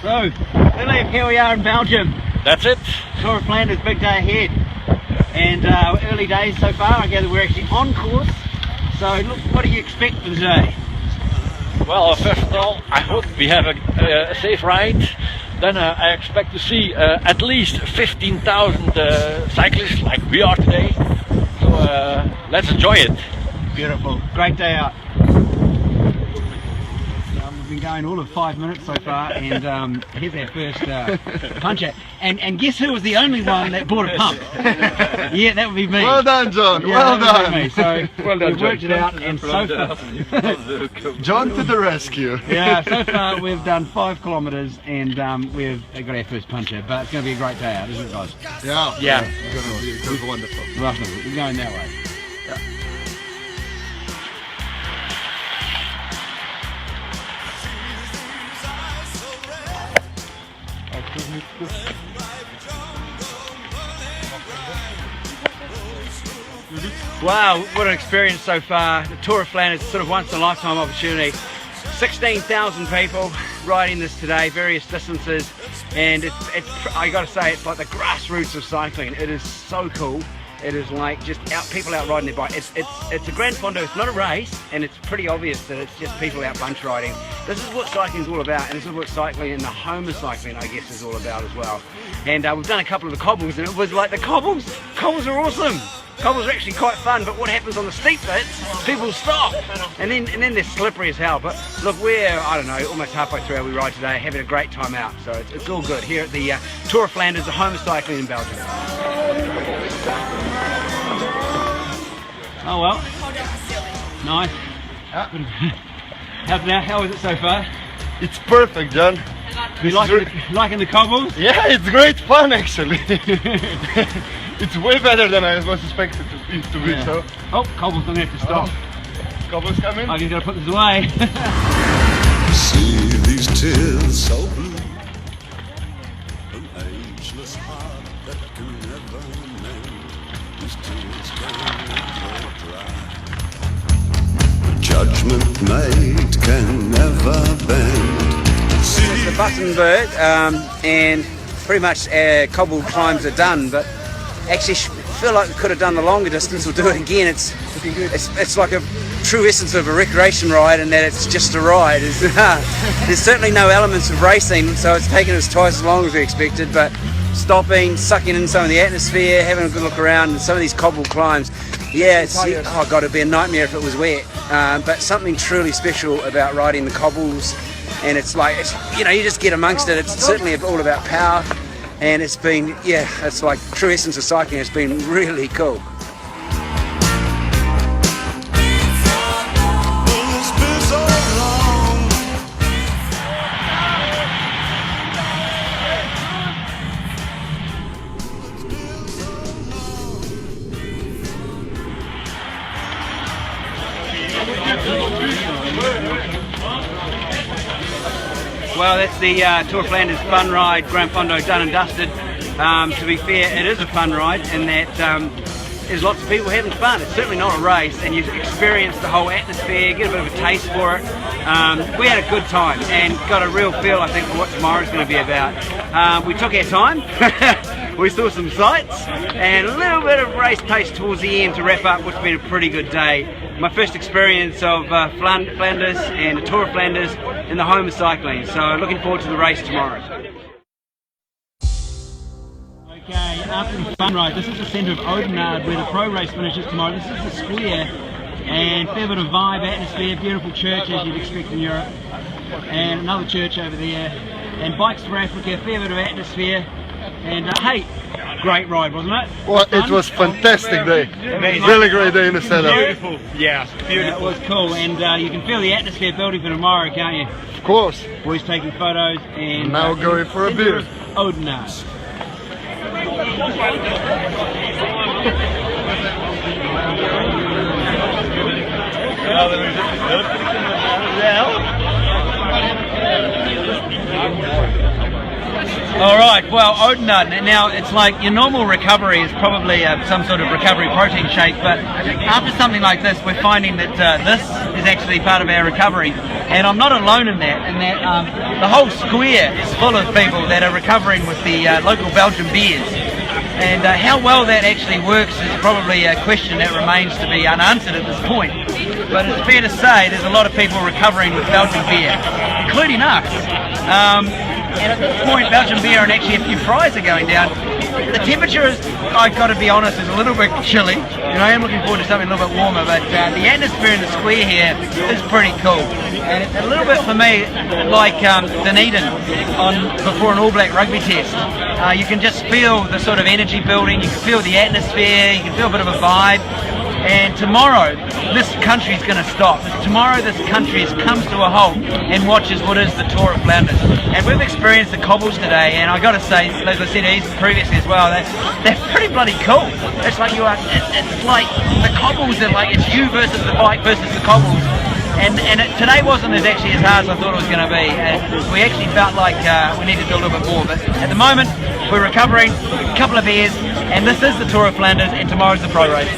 So, Philip, here we are in Belgium. That's it. Tour of Flanders, big day ahead. And early days so far. I gather we're actually on course. So, look, what do you expect for the day? Well, first of all, I hope we have a safe ride. Then I expect to see at least 15,000 cyclists like we are today. So let's enjoy it. Beautiful. Great day out. We've been going all of 5 minutes so far, and here's our first puncher. And guess who was the only one that bought a pump? Yeah, that would be me. Well done, John. Yeah, well done. Me. So Well done, we've worked John. it out, and so far, John to the rescue. yeah, so far we've done 5 kilometres, and we've got our first puncher. But it's going to be a great day out, isn't it, guys? Yeah. Yeah. It's going to be wonderful. Right, we're going that way. Wow, what an experience so far. The Tour of Flanders is sort of once in a lifetime opportunity. 16,000 people riding this today, various distances, and it's I gotta say, it's like the grassroots of cycling. It is so cool. It is like just people out riding their bike. It's a Gran Fondo. It's not a race, and it's pretty obvious that it's just people out bunch riding. This is what cycling is all about, and this is what cycling and the home of cycling, I guess, is all about as well. And we've done a couple of the cobbles, and it was like the cobbles are awesome. Cobbles are actually quite fun, but what happens on the steep bits, people stop, and then they're slippery as hell. But look, we're, I don't know, almost halfway through our we ride today, having a great time out. So it's all good here at the Tour of Flanders, the home of cycling in Belgium. Oh well, nice. How is it so far? It's perfect, John. You liking the cobbles? Yeah, it's great fun actually. It's way better than I was expected it to be. Yeah. So. Oh, cobbles don't have to stop. Cobbles coming. I just gotta put this away. See these tears so blue, an ageless heart that can never mend. These tears can never dry. The judgment made can never bend. It's the button bird, and pretty much our cobble climbs are done, but actually feel like we could have done the longer distance. We'll do it again. It's like a true essence of a recreation ride, in that it's just a ride. There's certainly no elements of racing, so it's taken us twice as long as we expected, but stopping, sucking in some of the atmosphere, having a good look around, and some of these cobble climbs, yeah, oh god, it'd be a nightmare if it was wet, but something truly special about riding the cobbles. And it's like, you know, you just get amongst it. It's certainly all about power, and it's been, yeah, it's like true essence of cycling. It's been really cool. Well, that's the Tour of Flanders fun ride, Gran Fondo done and dusted. To be fair, it is a fun ride, in that there's lots of people having fun. It's certainly not a race, and you experience the whole atmosphere, get a bit of a taste for it. We had a good time and got a real feel, I think, for what tomorrow's going to be about. We took our time. We saw some sights and a little bit of race pace towards the end to wrap up what's been a pretty good day. My first experience of Flanders and the Tour of Flanders in the home of cycling, so looking forward to the race tomorrow. Okay, after the fun ride, this is the centre of Oudenaarde where the pro race finishes tomorrow. This is the square, and fair bit of vibe, atmosphere, beautiful church as you'd expect in Europe, and another church over there, and Bikes for Africa, fair bit of atmosphere, and hey, great ride, wasn't it? Well, it was fantastic day. Really great day in the setup. Beautiful. Yeah, beautiful. It was cool, and you can feel the atmosphere building for tomorrow, can't you? Of course. Boys taking photos, and Now going for a beer. Oudenaarde. All right, well, well, Odinard. Now it's like your normal recovery is probably some sort of recovery protein shake, but after something like this, we're finding that this is actually part of our recovery. And I'm not alone in that. The whole square is full of people that are recovering with the local Belgian beers. And how well that actually works is probably a question that remains to be unanswered at this point. But it's fair to say there's a lot of people recovering with Belgian beer, including us. And at this point, Belgian beer and actually a few fries are going down. The temperature is, I've got to be honest, is a little bit chilly. You know, I am looking forward to something a little bit warmer, but the atmosphere in the square here is pretty cool. And it's a little bit for me like Dunedin before an All Black rugby test. You can just feel the sort of energy building, you can feel the atmosphere, you can feel a bit of a vibe. And tomorrow, this country's going to stop. Tomorrow, this country comes to a halt and watches what is the Tour of Flanders. And we've experienced the cobbles today, and I've got to say, as I said previously as well, they're pretty bloody cool. It's like it's like the cobbles are like, it's you versus the bike versus the cobbles. And today wasn't as hard as I thought it was going to be. And we actually felt like we needed to do a little bit more. But at the moment, we're recovering, a couple of beers, and this is the Tour of Flanders, and tomorrow's the pro race.